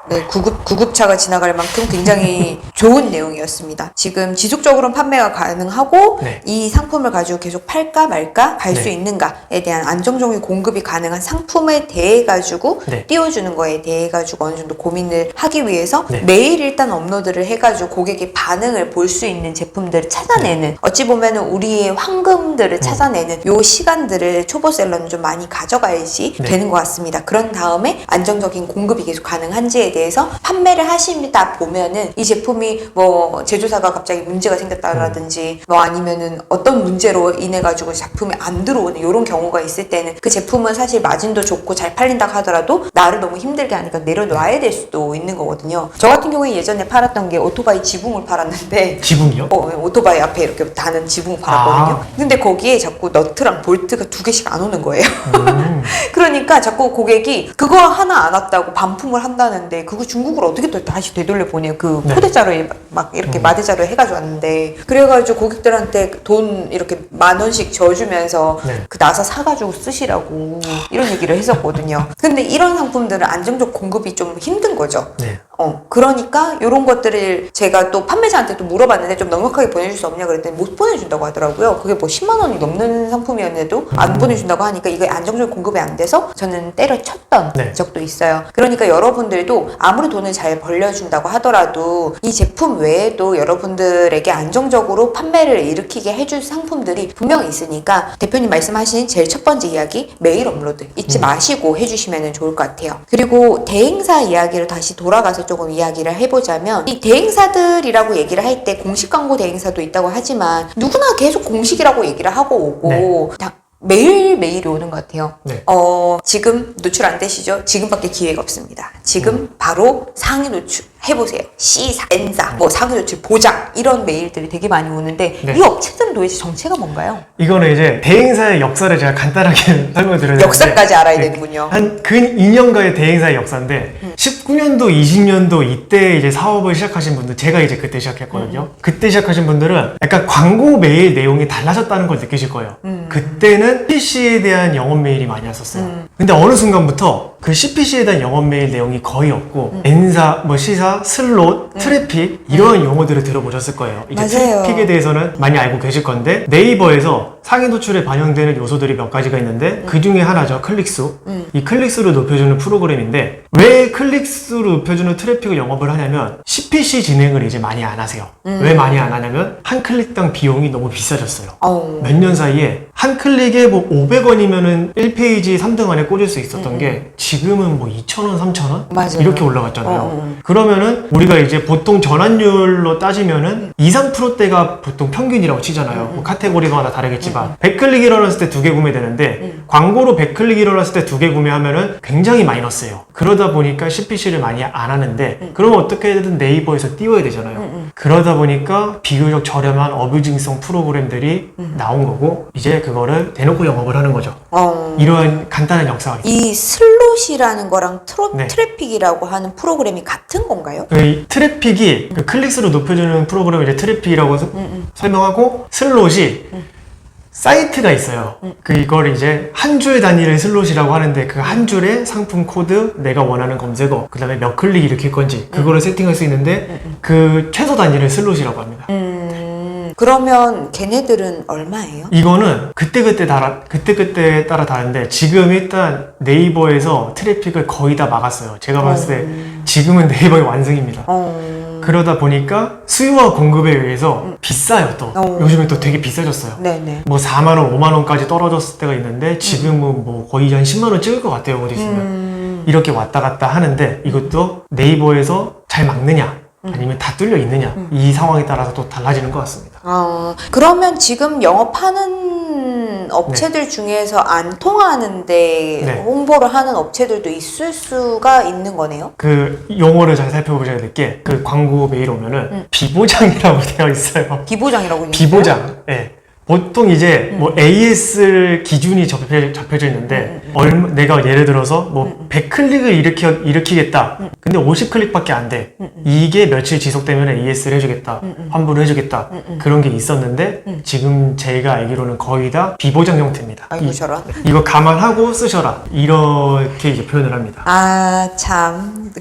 네, 구급차가 지나갈 만큼 굉장히 좋은 내용이었습니다. 지금 지속적으로는 판매가 가능하고 네. 이 상품을 가지고 계속 팔까 말까 갈 수 네. 있는가에 대한 안정적인 공급이 가능한 상품에 대해 가지고 네. 띄워주는 거에 대해 가지고 어느 정도 고민을 하기 위해서 네. 매일 일단 업로드를 해가지고 고객의 반응을 볼 수 있는 제품들을 찾아내는 어찌 보면은 우리의 황금들을 찾아내는 요 시간들을 초보셀러는 좀 많이 가져가야지 네. 되는 것 같습니다. 그런 다음에 안정적인 공급이 계속 가능한지에 대해서 판매를 하십니다 보면은 이 제품이 뭐 제조사가 갑자기 문제가 생겼다라든지 뭐 아니면은 어떤 문제로 인해 가지고 제품이 안 들어오는 이런 경우가 있을 때는 그 제품은 사실 마진도 좋고 잘 팔린다 하더라도 나를 너무 힘들게 하니까 내려놔야 될 수도 있는 거거든요. 저 같은 경우에 예전에 팔았던 게 오토바이 지붕을 팔았는데 지붕이요? 오토바이 앞에 이렇게 다는 지붕 팔았거든요. 근데 거기에 자꾸 너트랑 볼트가 2개씩 안 오는 거예요. 그러니까 자꾸 고객이 그거 하나 안 왔다고 반품을 한다는데 그거 중국으로 어떻게 또 다시 되돌려 보내요. 그 네. 포대자루에 막 이렇게 마대자루 해가지고 왔는데 그래가지고 고객들한테 돈 이렇게 10,000원씩 져주면서 네. 그 나사 사가지고 쓰시라고 이런 얘기를 했었거든요. 근데 이런 상품들은 안정적 공급이 좀 힘든 거죠. 네. 그러니까 이런 것들을 제가 또 판매자한테 또 물어봤는데 좀 넉넉하게 보내줄 수 없냐 그랬더니 못 보내준다고 하더라고요. 그게 뭐 10만 원이 넘는 상품이었는데도 안 보내준다고 하니까 이게 안정적인 공급이 안 돼서 저는 때려쳤던 네. 적도 있어요. 그러니까 여러분들도 아무리 돈을 잘 벌려준다고 하더라도 이 제품 외에도 여러분들에게 안정적으로 판매를 일으키게 해줄 상품들이 분명히 있으니까 대표님 말씀하신 제일 첫 번째 이야기 메일 업로드 잊지 마시고 해주시면 좋을 것 같아요. 그리고 대행사 이야기를 다시 돌아가서 조금 이야기를 해보자면 이 대행사들이라고 얘기를 할 때 공식 광고 대행사도 있다고 하지만 누구나 계속 공식이라고 얘기를 하고 오고 다 매일매일이 오는 것 같아요. 네. 지금 노출 안 되시죠? 지금밖에 기회가 없습니다. 지금 바로 상위 노출 해보세요. C사, N사, 뭐 상위 노출 보장 이런 메일들이 되게 많이 오는데 네. 이 업체들은 도대체 정체가 뭔가요? 이거는 이제 대행사의 역사를 제가 간단하게 설명드려야 되는데 역사까지 알아야 되는군요. 한 근 2년가의 대행사의 역사인데 19년도, 20년도 이때 이제 사업을 시작하신 분들 제가 이제 그때 시작했거든요. 그때 시작하신 분들은 약간 광고 메일 내용이 달라졌다는 걸 느끼실 거예요. 그때는 CPC에 대한 영업 메일이 많이 왔었어요. 근데 어느 순간부터 그 CPC에 대한 영업 메일 내용이 거의 없고 N사, 뭐 C사, 슬롯, 트래픽 이러한 용어들을 들어보셨을 거예요. 이제 맞아요. 트래픽에 대해서는 많이 알고 계실 건데 네이버에서 상위 노출에 반영되는 요소들이 몇 가지가 있는데 그 중에 하나죠. 클릭수. 이 클릭수를 높여주는 프로그램인데 왜 클릭수를 높여주는 트래픽을 영업을 하냐면 CPC 진행을 이제 많이 안 하세요. 왜 많이 안 하냐면 한 클릭당 비용이 너무 비싸졌어요. 몇 년 사이에 한 클릭에 뭐 500원이면은 1페이지 3등 안에 꽂을 수 있었던 게 지금은 뭐 2,000원, 3,000원? 맞아요. 이렇게 올라갔잖아요. 그러면은 우리가 이제 보통 전환율로 따지면은 2, 3%대가 보통 평균이라고 치잖아요. 뭐 카테고리마다 다르겠지만 100클릭 일어났을 때 2개 구매되는데 광고로 100클릭 일어났을 때 2개 구매하면은 굉장히 마이너스예요. 그러다 보니까 CPC를 많이 안 하는데 그러면 어떻게든 네이버에서 띄워야 되잖아요. 그러다 보니까 비교적 저렴한 어뷰징성 프로그램들이 나온 거고 이제 그거를 대놓고 영업을 하는 거죠. 이러한 간단한 역사가 있어요. 이 슬롯이라는 거랑 네. 트래픽이라고 하는 프로그램이 같은 건가요? 그 트래픽이 그 클릭수를 높여주는 프로그램을 이제 트래픽이라고 설명하고 슬롯이 사이트가 있어요. 이걸 이제 한 줄 단위를 슬롯이라고 하는데 그 한 줄에 상품 코드, 내가 원하는 검색어, 그 다음에 몇 클릭 일으킬 건지 그거를 세팅할 수 있는데 그 최소 단위를 슬롯이라고 합니다. 그러면 걔네들은 얼마예요? 이거는 그때그때 따라 다른데 지금 일단 네이버에서 트래픽을 거의 다 막았어요. 제가 봤을 때 지금은 네이버의 완승입니다. 그러다 보니까 수요와 공급에 의해서 비싸요 또. 요즘에 또 되게 비싸졌어요. 네네. 뭐 4만원, 5만원까지 떨어졌을 때가 있는데 지금은 뭐 거의 한 10만원 찍을 것 같아요. 어디 있으면. 이렇게 왔다 갔다 하는데 이것도 네이버에서 잘 막느냐 아니면 다 뚫려 있느냐 이 상황에 따라서 또 달라지는 것 같습니다. 그러면 지금 영업하는 업체들 중에서 안 통하는데 네. 홍보를 하는 업체들도 있을 수가 있는 거네요? 그 용어를 잘 살펴보셔야 될 게 그 광고 메일 오면은 비보장이라고 되어 있어요. 비보장이라고 비보장. 예. 보통 이제 뭐 AS 기준이 접혀져 있는데 내가 예를 들어서 뭐 100클릭을 일으키겠다. 근데 50클릭밖에 안 돼. 이게 며칠 지속되면 AS를 해주겠다. 환불을 해주겠다. 그런 게 있었는데 지금 제가 알기로는 거의 다 비보장 형태입니다. 아이고 저런. 이거 감안하고 쓰셔라. 이렇게 이제 표현을 합니다. 참,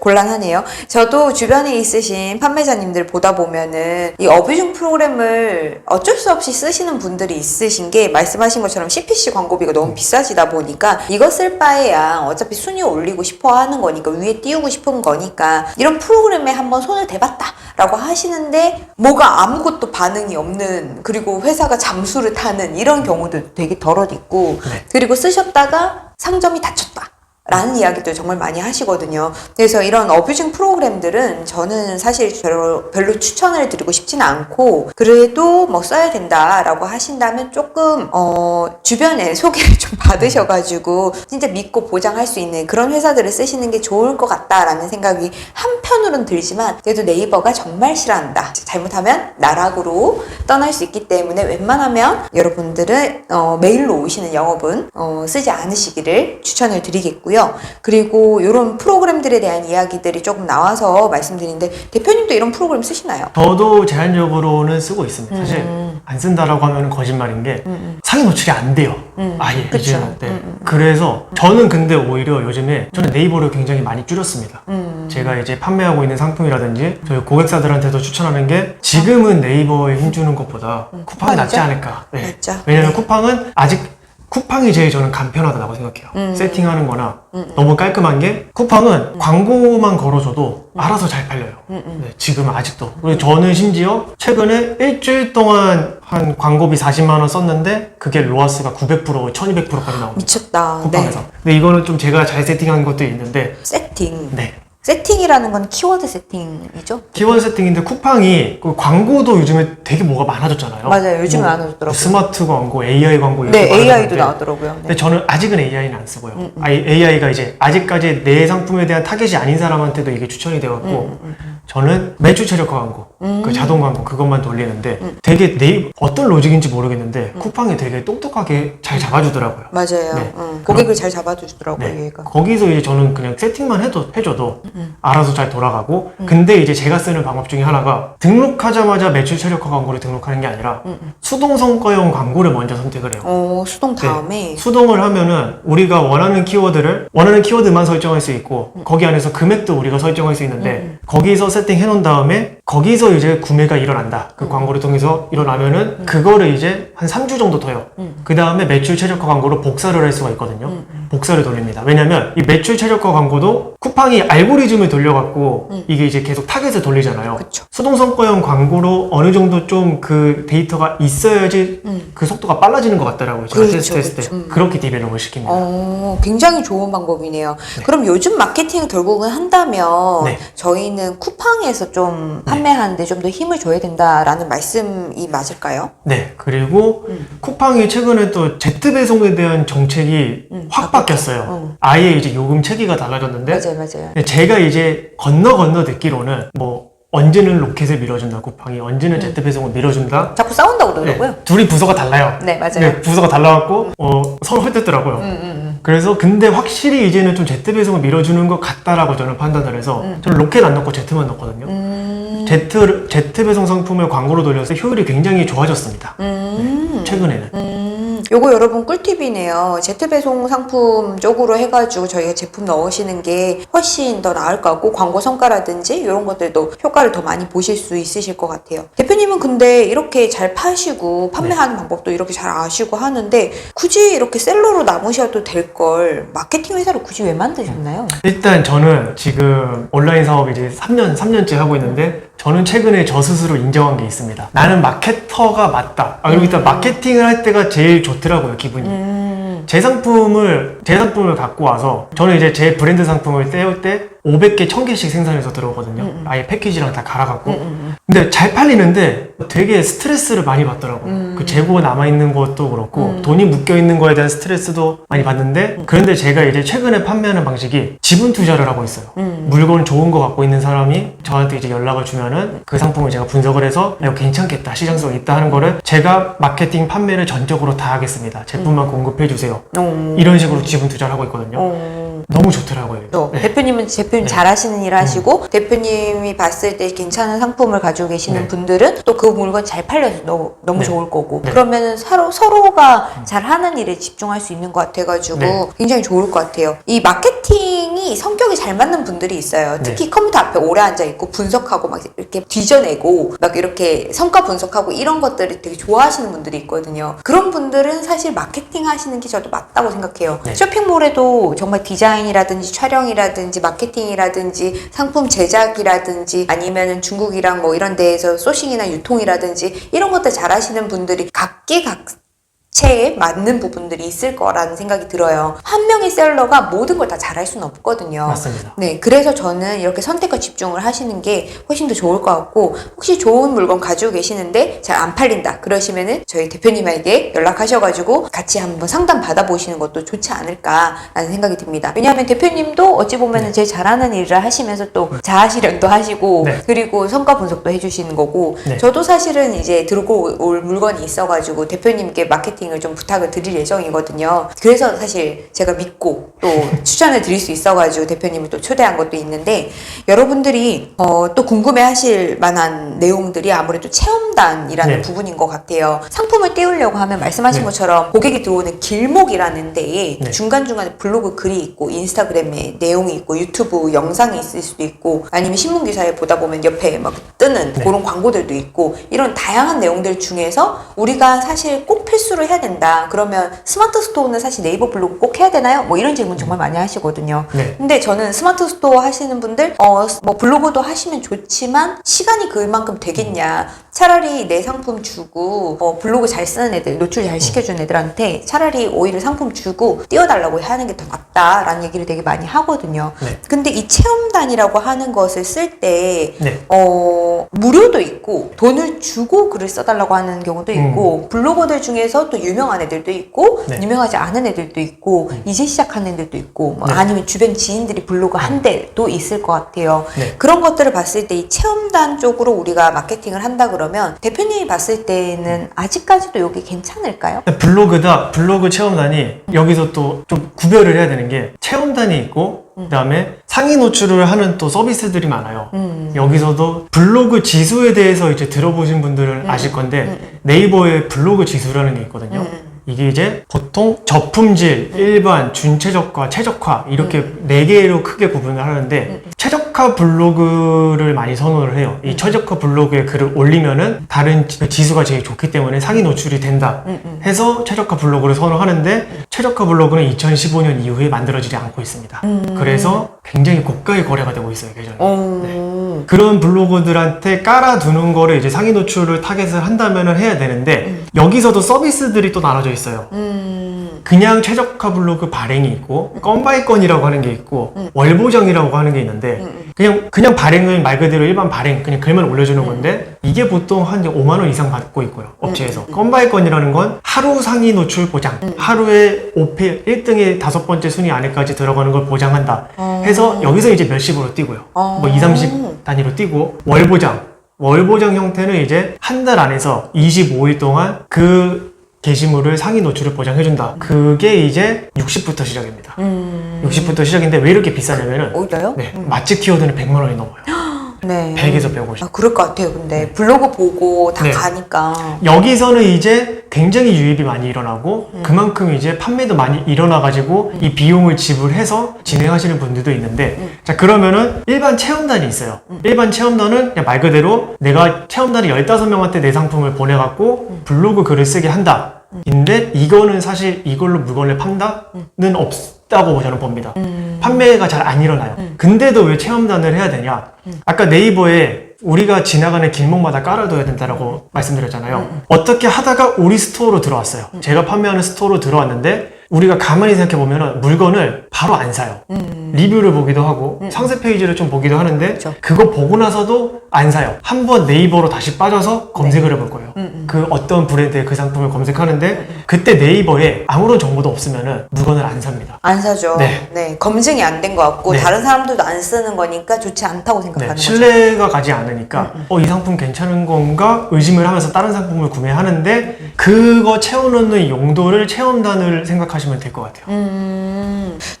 곤란하네요. 저도 주변에 있으신 판매자님들 보다 보면은 이 어뷰징 프로그램을 어쩔 수 없이 쓰시는 분들이 있으신 게 말씀하신 것처럼 CPC 광고비가 너무 비싸지다 보니까 이거 쓸 바에야 어차피 순위 올리고 싶어 하는 거니까 위에 띄우고 싶은 거니까 이런 프로그램에 한번 손을 대봤다 라고 하시는데 뭐가 아무것도 반응이 없는 그리고 회사가 잠수를 타는 이런 경우도 되게 덜어 있고 그리고 쓰셨다가 상점이 닫혔다. 라는 이야기도 정말 많이 하시거든요. 그래서 이런 어뷰징 프로그램들은 저는 사실 별로 추천을 드리고 싶지는 않고 그래도 뭐 써야 된다라고 하신다면 조금 주변에 소개를 좀 받으셔가지고 진짜 믿고 보장할 수 있는 그런 회사들을 쓰시는 게 좋을 것 같다라는 생각이 한편으로는 들지만 그래도 네이버가 정말 싫어한다. 잘못하면 나락으로 떠날 수 있기 때문에 웬만하면 여러분들은 메일로 오시는 영업은 쓰지 않으시기를 추천을 드리겠고요. 있고요. 그리고 이런 프로그램들에 대한 이야기들이 조금 나와서 말씀드리는데 대표님도 이런 프로그램 쓰시나요? 저도 제한적으로는 쓰고 있습니다. 사실 안 쓴다라고 하면 거짓말인 게 상위 노출이 안 돼요. 아예 그쵸. 이제는. 네. 그래서 저는 근데 오히려 요즘에 저는 네이버를 굉장히 많이 줄였습니다. 제가 이제 판매하고 있는 상품이라든지 저희 고객사들한테도 추천하는 게 지금은 네이버에 힘주는 것보다 쿠팡이 낫지 않을까. 네. 맞죠. 왜냐면 쿠팡은 아직 쿠팡이 제일 저는 간편하다고 생각해요. 세팅하는 거나 너무 깔끔한 게 쿠팡은 광고만 걸어줘도 알아서 잘 팔려요. 네, 지금은 아직도. 그리고 저는 심지어 최근에 일주일 동안 한 광고비 40만 원 썼는데 그게 로아스가 900%, 1200%까지 나옵니다. 미쳤다. 쿠팡에서. 네. 근데 이거는 좀 제가 잘 세팅한 것도 있는데 세팅. 네. 세팅이라는 건 키워드 세팅이죠? 키워드 세팅인데 쿠팡이 그 광고도 요즘에 되게 뭐가 많아졌잖아요. 맞아요. 요즘에 뭐 많아졌더라고요. 스마트 광고, AI 광고 이렇게 네, AI도 많아졌는데 나오더라고요. 네. 근데 저는 아직은 AI는 안 쓰고요. AI가 이제 아직까지 내 상품에 대한 타겟이 아닌 사람한테도 이게 추천이 되었고 저는 매출 최적화 광고, 그 자동 광고 그것만 돌리는데 되게 어떤 로직인지 모르겠는데 쿠팡이 되게 똑똑하게 잘 잡아주더라고요. 맞아요. 네. 고객을 잘 잡아주시더라고요. 네. 얘가. 거기서 이제 저는 그냥 세팅만 해줘도 알아서 잘 돌아가고 근데 이제 제가 쓰는 방법 중에 하나가 등록하자마자 매출 최적화 광고를 등록하는 게 아니라 수동 성과형 광고를 먼저 선택을 해요. 수동 다음에. 수동을 하면은 우리가 원하는 키워드만 설정할 수 있고 거기 안에서 금액도 우리가 설정할 수 있는데 거기서 세팅해 놓은 다음에 거기서 이제 구매가 일어난다. 그 광고를 통해서 일어나면은 그거를 이제 한 3주 정도 둬요. 그 다음에 매출 최적화 광고로 복사를 할 수가 있거든요. 복사를 돌립니다. 왜냐면 이 매출 최적화 광고도 쿠팡이 알고리즘을 돌려갖고 이게 이제 계속 타겟을 돌리잖아요. 그쵸. 수동 성과형 광고로 어느 정도 좀 그 데이터가 있어야지 그 속도가 빨라지는 것 같더라고요. 제가 그렇죠, 테스트했을 때. 그렇죠. 그렇게 디벨롭을 시킵니다. 굉장히 좋은 방법이네요. 그럼 요즘 마케팅을 결국은 한다면 네. 저희는 쿠팡에서 좀 판매하는데 좀 더 힘을 줘야 된다라는 말씀이 맞을까요? 네. 그리고 쿠팡이 최근에 또 Z배송에 대한 정책이 확 바뀌었어요. 아예 이제 요금 체계가 달라졌는데 맞아요. 제가 이제 건너 듣기로는 뭐 언제는 로켓을 밀어준다 쿠팡이 언제는 Z배송을 밀어준다 자꾸 싸운다고 그러더라고요. 네, 둘이 부서가 달라요. 네, 맞아요. 네, 부서가 달라갖고 서로 헐뜯더라고요. 그래서 근데 확실히 이제는 좀 Z배송을 밀어주는 것 같다라고 저는 판단을 해서 저는 로켓 안 넣고 Z만 넣거든요. Z배송 상품을 광고로 돌려서 효율이 굉장히 좋아졌습니다. 네, 최근에는. 요거 여러분 꿀팁이네요. Z배송 상품 쪽으로 해가지고 저희가 제품 넣으시는 게 훨씬 더 나을 것 같고 광고 성과라든지 이런 것들도 효과를 더 많이 보실 수 있으실 것 같아요. 대표님은 근데 이렇게 잘 파시고 판매하는 방법도 이렇게 잘 아시고 하는데 굳이 이렇게 셀러로 남으셔도 될 걸 마케팅 회사를 굳이 왜 만드셨나요? 일단 저는 지금 온라인 사업 이제 3년째 하고 있는데 저는 최근에 저 스스로 인정한 게 있습니다. 나는 마케터가 맞다. 그리고 일단 마케팅을 할 때가 제일 좋더라고요, 기분이. 제 상품을 갖고 와서 저는 이제 제 브랜드 상품을 떼올 때 500개, 1000개씩 생산해서 들어오거든요. 아예 패키지랑 다 갈아갖고. 근데 잘 팔리는데 되게 스트레스를 많이 받더라고요. 그 재고 남아있는 것도 그렇고 돈이 묶여있는 거에 대한 스트레스도 많이 받는데 그런데 제가 이제 최근에 판매하는 방식이 지분 투자를 하고 있어요. 물건 좋은 거 갖고 있는 사람이 저한테 이제 연락을 주면은 그 상품을 제가 분석을 해서 이거 괜찮겠다, 시장성 있다 하는 거를 제가 마케팅 판매를 전적으로 다 하겠습니다. 제품만 공급해 주세요. 이런 식으로 지분 투자를 하고 있거든요. 너무 좋더라고요. 네. 대표님은 대표님 잘하시는 일 하시고 대표님이 봤을 때 괜찮은 상품을 가지고 계시는 분들은 또 그 물건 잘 팔려서 너무 좋을 거고 그러면은 서로가 잘하는 일에 집중할 수 있는 것 같아가지고 굉장히 좋을 것 같아요. 이 마케팅이 성격이 잘 맞는 분들이 있어요. 특히 컴퓨터 앞에 오래 앉아있고 분석하고 막 이렇게 뒤져내고 막 이렇게 성과 분석하고 이런 것들을 되게 좋아하시는 분들이 있거든요. 그런 분들은 사실 마케팅 하시는 게 저도 맞다고 생각해요. 쇼핑몰에도 정말 디자인이라든지 촬영이라든지 마케팅이라든지 상품 제작이라든지 아니면은 중국이랑 뭐 이런 데에서 소싱이나 유통이라든지 이런 것들 잘하시는 분들이 각계에 맞는 부분들이 있을 거라는 생각이 들어요. 한 명의 셀러가 모든 걸 다 잘할 수는 없거든요. 맞습니다. 네, 그래서 저는 이렇게 선택과 집중을 하시는 게 훨씬 더 좋을 것 같고 혹시 좋은 물건 가지고 계시는데 잘 안 팔린다 그러시면은 저희 대표님에게 연락하셔가지고 같이 한번 상담 받아보시는 것도 좋지 않을까라는 생각이 듭니다. 왜냐하면 대표님도 어찌 보면은 제일 잘하는 일을 하시면서 또 자아실현도 하시고 그리고 성과 분석도 해주시는 거고 저도 사실은 이제 들고 올 물건이 있어가지고 대표님께 마케팅 마케팅을 좀 부탁을 드릴 예정이거든요. 그래서 사실 제가 믿고 또 추천을 드릴 수 있어가지고 대표님을 또 초대한 것도 있는데, 여러분들이 또 궁금해하실 만한 내용들이 아무래도 체험단이라는 네. 부분인 것 같아요. 상품을 띄우려고 하면 말씀하신 네. 것처럼 고객이 들어오는 길목이라는 데에 네. 중간중간에 블로그 글이 있고 인스타그램에 내용이 있고 유튜브 영상이 있을 수도 있고 아니면 신문기사에 보다 보면 옆에 막 뜨는 네. 그런 광고들도 있고, 이런 다양한 내용들 중에서 우리가 사실 꼭 필수로 해야 된다. 그러면 스마트 스토어는 사실 네이버 블로그 꼭 해야 되나요? 뭐 이런 질문 정말 많이 하시거든요. 네. 근데 저는 스마트 스토어 하시는 분들 뭐 블로그도 하시면 좋지만 시간이 그만큼 되겠냐. 차라리 내 상품 주고 블로그 잘 쓰는 애들, 노출 잘 시켜주는 애들한테 차라리 오히려 상품 주고 띄워달라고 하는 게 더 낫다라는 얘기를 되게 많이 하거든요. 네. 근데 이 체험단이라고 하는 것을 쓸 때 네. 무료도 있고 돈을 주고 글을 써달라고 하는 경우도 있고 블로거들 중에서 또 유명한 애들도 있고 네. 유명하지 않은 애들도 있고 이제 시작하는 애들도 있고 뭐 네. 아니면 주변 지인들이 블로그 한 대도 있을 것 같아요. 네. 그런 것들을 봤을 때 이 체험단 쪽으로 우리가 마케팅을 한다 그러면 대표님이 봤을 때는 아직까지도 여기 괜찮을까요? 블로그 체험단이 여기서 또 좀 구별을 해야 되는 게, 체험단이 있고 그다음에 상위 노출을 하는 또 서비스들이 많아요. 여기서도 블로그 지수에 대해서 이제 들어보신 분들은 아실 건데 네이버에 블로그 지수라는 게 있거든요. 이게 이제 보통 저품질, 일반, 준최적화, 최적화 이렇게 4개로 크게 구분을 하는데, 최적화 블로그를 많이 선호를 해요. 이 최적화 블로그에 글을 올리면은 다른 지수가 제일 좋기 때문에 상위 노출이 된다 해서 최적화 블로그를 선호하는데, 최적화 블로그는 2015년 이후에 만들어지지 않고 있습니다. 그래서 굉장히 고가의 거래가 되고 있어요, 계정이. 네. 그런 블로그들한테 깔아두는 거를 이제 상위 노출을 타겟을 한다면은 해야 되는데, 여기서도 서비스들이 또 나눠져 있어요. 그냥 최적화 블로그 발행이 있고, 건바이 건이라고 하는 게 있고, 월보정이라고 하는 게 있는데, 그냥 발행은 말 그대로 일반 발행, 그냥 글만 올려주는 건데, 이게 보통 한 5만 원 이상 받고 있고요, 업체에서. 건바이 건이라는 건 하루 상위 노출 보장, 하루에 5회, 1등의 5번째 순위 안에까지 들어가는 걸 보장한다 해서 여기서 이제 몇십으로 뛰고요. 뭐 2, 30 단위로 뛰고, 월보장 형태는 이제 한 달 안에서 25일 동안 그 게시물을 상위 노출을 보장해준다. 그게 이제 60부터 시작입니다. 60부터 시작인데 왜 이렇게 비싸냐면은, 오히려요? 네, 맛집 키워드는 100만 원이 넘어요. 네. 100에서 150. 그럴 것 같아요. 근데 블로그 보고 다 네. 가니까. 여기서는 이제 굉장히 유입이 많이 일어나고 그만큼 이제 판매도 많이 일어나가지고 이 비용을 지불해서 진행하시는 분들도 있는데, 자, 그러면은 일반 체험단이 있어요. 일반 체험단은 그냥 말 그대로 내가 체험단을 15명한테 내 상품을 보내갖고 블로그 글을 쓰게 한다. 근데 이거는 사실 이걸로 물건을 판다는 없다고 저는 봅니다. 판매가 잘 안 일어나요. 근데도 왜 체험단을 해야 되냐? 아까 네이버에 우리가 지나가는 길목마다 깔아둬야 된다라고 말씀드렸잖아요. 어떻게 하다가 우리 스토어로 들어왔어요. 제가 판매하는 스토어로 들어왔는데, 우리가 가만히 생각해보면 물건을 바로 안 사요. 리뷰를 보기도 하고 상세 페이지를 좀 보기도 하는데, 그렇죠. 그거 보고 나서도 안 사요. 한번 네이버로 다시 빠져서 검색을 해볼 거예요. 그 어떤 브랜드의 그 상품을 검색하는데 그때 네이버에 아무런 정보도 없으면은 물건을 안 삽니다. 안 사죠. 네. 네. 검증이 안 된 것 같고 네. 다른 사람들도 안 쓰는 거니까 좋지 않다고 생각하는 거죠. 신뢰가 가지 않으니까 이 상품 괜찮은 건가 의심을 하면서 다른 상품을 구매하는데, 그거 채워넣는 용도를 체험단을 생각하시면 될 것 같아요.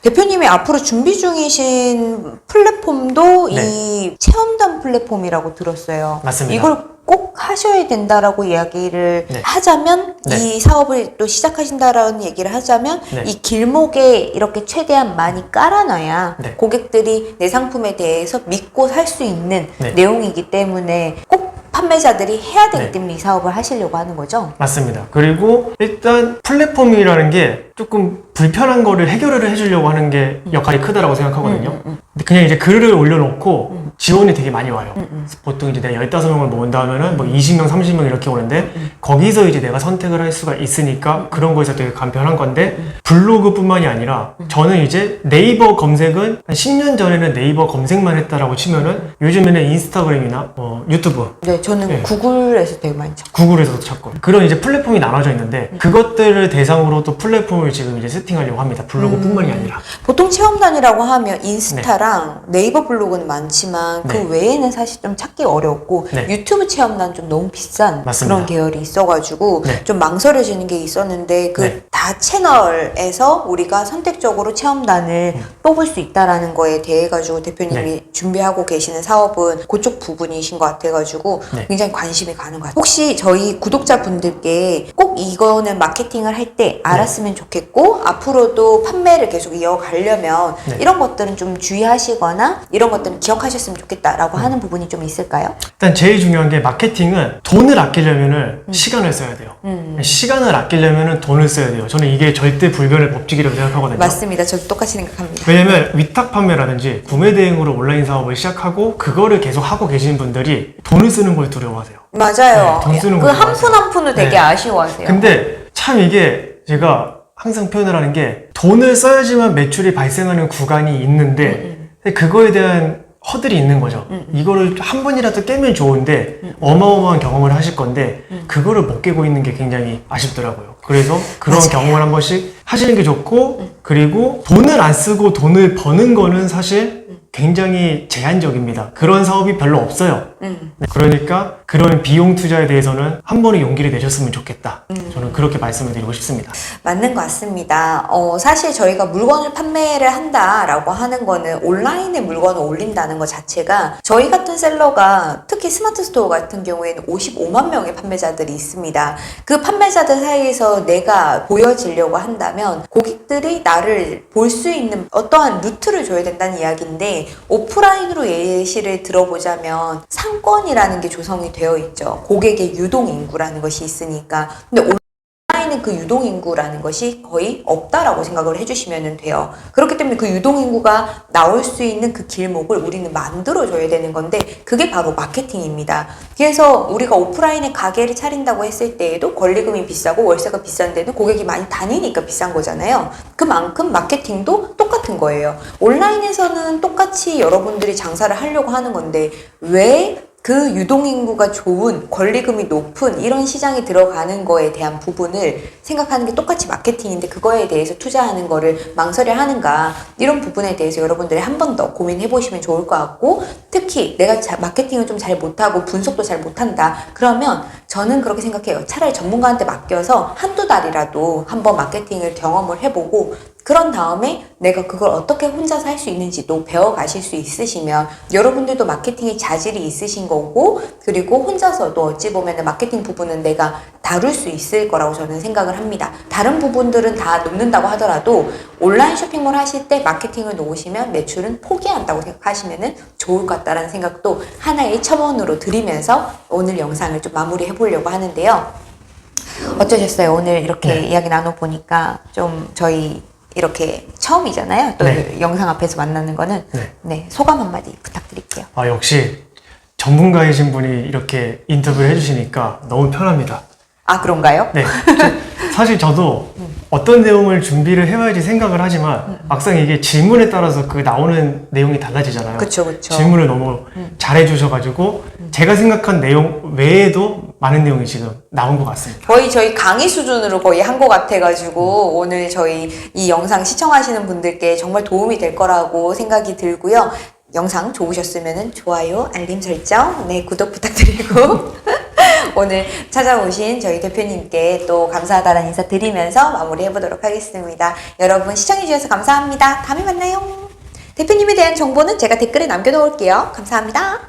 대표님이 앞으로 준비 중이신 플랫폼도 네. 이 체험단 플랫폼이라고 들었어요. 맞습니다. 이걸 꼭 하셔야 된다라고 이야기를 네. 하자면, 네. 이 사업을 또 시작하신다라는 얘기를 하자면, 네. 이 길목에 이렇게 최대한 많이 깔아놔야 네. 고객들이 내 상품에 대해서 믿고 살 수 있는 네. 내용이기 때문에 꼭 판매자들이 해야 되기 네. 때문에 이 사업을 하시려고 하는 거죠. 맞습니다. 그리고 일단 플랫폼이라는 게 조금 불편한 거를 해결을 해주려고 하는 게 역할이 크다라고 생각하거든요. 근데 그냥 이제 글을 올려놓고 지원이 되게 많이 와요. 보통 이제 내가 15명을 모은다 하면은 뭐 20명, 30명 이렇게 오는데, 거기서 이제 내가 선택을 할 수가 있으니까 그런 거에서 되게 간편한 건데, 블로그뿐만이 아니라 저는 이제 네이버 검색은 한 10년 전에는 네이버 검색만 했다라고 치면은 요즘에는 인스타그램이나 유튜브, 네, 저는 네. 구글에서 되게 많이 찾고. 구글에서도 찾고, 그런 이제 플랫폼이 나눠져 있는데, 그것들을 대상으로 또 플랫폼을 지금 이제 세팅하려고 합니다. 블로그뿐만이 아니라. 보통 체험단이라고 하면 인스타랑 네이버 블로그는 많지만 있지만 네. 그 외에는 사실 좀 찾기 어렵고 네. 유튜브 체험단 좀 너무 비싼 맞습니다. 그런 계열이 있어가지고 네. 좀 망설여지는 게 있었는데 그 네. 다 채널에서 우리가 선택적으로 체험단을 뽑을 수 있다라는 거에 대해 가지고 대표님이 네. 준비하고 계시는 사업은 그쪽 부분이신 것 같아가지고 네. 굉장히 관심이 가는 것 같아요. 혹시 저희 구독자분들께 꼭 이거는 마케팅을 할 때 알았으면 좋겠고 앞으로도 판매를 계속 이어가려면 네. 이런 것들은 좀 주의하시거나 이런 것들은 기억하셨으면 좋겠다라고 하는 부분이 좀 있을까요? 일단 제일 중요한 게 마케팅은 돈을 아끼려면은 시간을 써야 돼요. 시간을 아끼려면은 돈을 써야 돼요. 저는 이게 절대 불변의 법칙이라고 생각하거든요. 맞습니다. 저도 똑같이 생각합니다. 왜냐면 위탁 판매라든지 구매 대행으로 온라인 사업을 시작하고 그거를 계속 하고 계신 분들이 돈을 쓰는 걸 두려워하세요. 맞아요. 네, 돈 쓰는 그 거 한 푼 한 푼을 되게 네. 아쉬워하세요. 근데 참 이게 제가 항상 표현을 하는 게 돈을 써야지만 매출이 발생하는 구간이 있는데 그거에 대한 허들이 있는 거죠. 이거를 한 번이라도 깨면 좋은데 어마어마한 경험을 하실 건데 그거를 못 깨고 있는 게 굉장히 아쉽더라고요. 그래서 그런 맞아요. 경험을 한 번씩 하시는 게 좋고 그리고 돈을 안 쓰고 돈을 버는 거는 사실 굉장히 제한적입니다. 그런 사업이 별로 없어요. 네, 그러니까 그런 비용 투자에 대해서는 한 번에 용기를 내셨으면 좋겠다. 저는 그렇게 말씀을 드리고 싶습니다. 맞는 것 같습니다. 사실 저희가 물건을 판매를 한다라고 하는 거는 온라인에 물건을 올린다는 것 자체가 저희 같은 셀러가 특히 스마트 스토어 같은 경우에는 55만 명의 판매자들이 있습니다. 그 판매자들 사이에서 내가 보여지려고 한다면 고객들이 나를 볼 수 있는 어떠한 루트를 줘야 된다는 이야기인데 오프라인으로 예시를 들어보자면 상권이라는 게 조성이 되어 있죠. 고객의 유동 인구라는 것이 있으니까. 근데 온라인은 그 유동 인구라는 것이 거의 없다라고 생각을 해주시면 돼요. 그렇기 때문에 그 유동 인구가 나올 수 있는 그 길목을 우리는 만들어줘야 되는 건데 그게 바로 마케팅입니다. 그래서 우리가 오프라인에 가게를 차린다고 했을 때에도 권리금이 비싸고 월세가 비싼 데는 고객이 많이 다니니까 비싼 거잖아요. 그만큼 마케팅도 똑같은 거예요. 온라인에서는 똑같이 여러분들이 장사를 하려고 하는 건데 왜 그 유동인구가 좋은 권리금이 높은 이런 시장에 들어가는 거에 대한 부분을 생각하는 게 똑같이 마케팅인데 그거에 대해서 투자하는 거를 망설여 하는가 이런 부분에 대해서 여러분들이 한 번 더 고민해 보시면 좋을 것 같고 특히 내가 마케팅을 좀 잘 못하고 분석도 잘 못한다 그러면 저는 그렇게 생각해요. 차라리 전문가한테 맡겨서 한두 달이라도 한번 마케팅을 경험을 해보고 그런 다음에 내가 그걸 어떻게 혼자서 할 수 있는지도 배워가실 수 있으시면 여러분들도 마케팅에 자질이 있으신 거고 그리고 혼자서도 어찌 보면 마케팅 부분은 내가 다룰 수 있을 거라고 저는 생각을 합니다. 다른 부분들은 다 놓는다고 하더라도 온라인 쇼핑몰 하실 때 마케팅을 놓으시면 매출은 포기한다고 생각하시면 좋을 것 같다는 생각도 하나의 첨언으로 드리면서 오늘 영상을 좀 마무리해 보려고 하는데요. 어떠셨어요? 오늘 이렇게 네. 이야기 나눠보니까 좀 저희 이렇게 처음이잖아요. 또 네. 영상 앞에서 만나는 거는 네. 네, 소감 한마디 부탁드릴게요. 역시 전문가이신 분이 이렇게 인터뷰를 해주시니까 너무 편합니다. 아 그런가요? 네. 사실 저도 어떤 내용을 준비를 해와야지 생각을 하지만 막상 이게 질문에 따라서 그 나오는 내용이 달라지잖아요. 그쵸, 그쵸. 질문을 너무 잘해 주셔가지고 제가 생각한 내용 외에도 많은 내용이 지금 나온 것 같습니다. 거의 저희 강의 수준으로 거의 한 것 같아가지고 오늘 저희 이 영상 시청하시는 분들께 정말 도움이 될 거라고 생각이 들고요. 영상 좋으셨으면 좋아요, 알림 설정, 네 구독 부탁드리고 오늘 찾아오신 저희 대표님께 또 감사하다는 인사 드리면서 마무리해보도록 하겠습니다. 여러분 시청해주셔서 감사합니다. 다음에 만나요. 대표님에 대한 정보는 제가 댓글에 남겨놓을게요. 감사합니다.